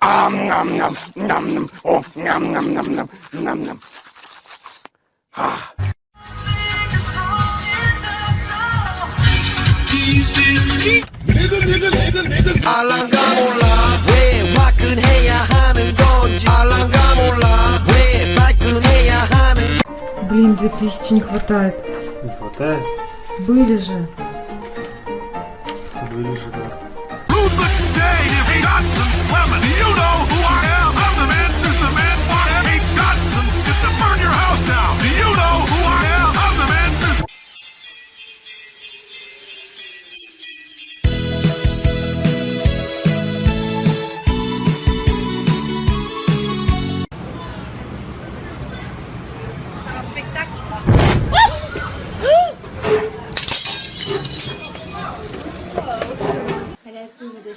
Ням-ням. О, ням-ням-ням-ням. 알랑가 몰라 왜 화끈해야 하는 건지 알랑가 몰라 왜 발끈해야 하는. Блин, 2000 не хватает. Не хватает? Были же. Были же, да.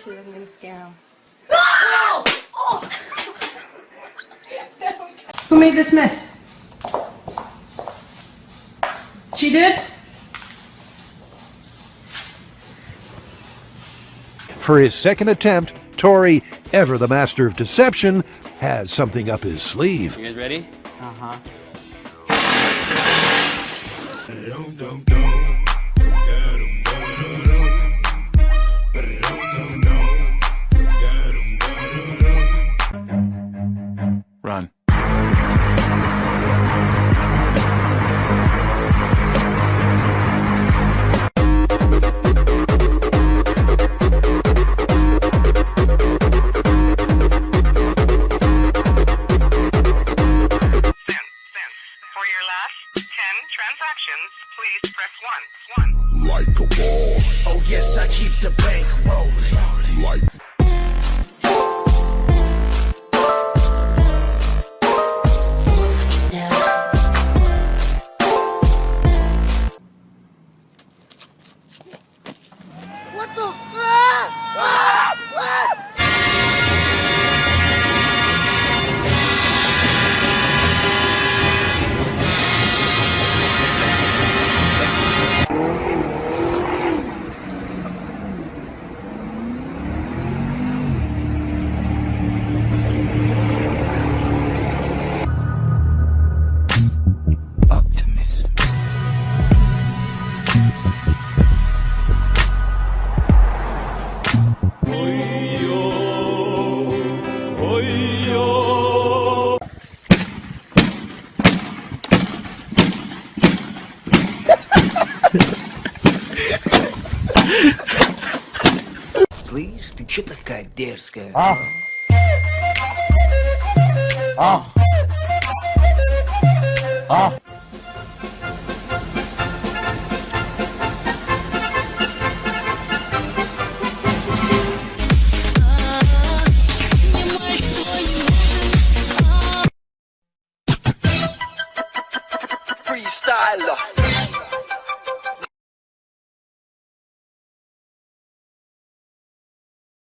I'm gonna scare him. Who made this mess? She did? For his second attempt, Tori, ever the master of deception, has something up his sleeve. You guys ready? Uh-huh. Run. For your last 10 transactions, please press 1. Like a boss. Oh yes, I keep the bank rolling. Like. Слышь, ты чё такая дерзкая? Freestyler.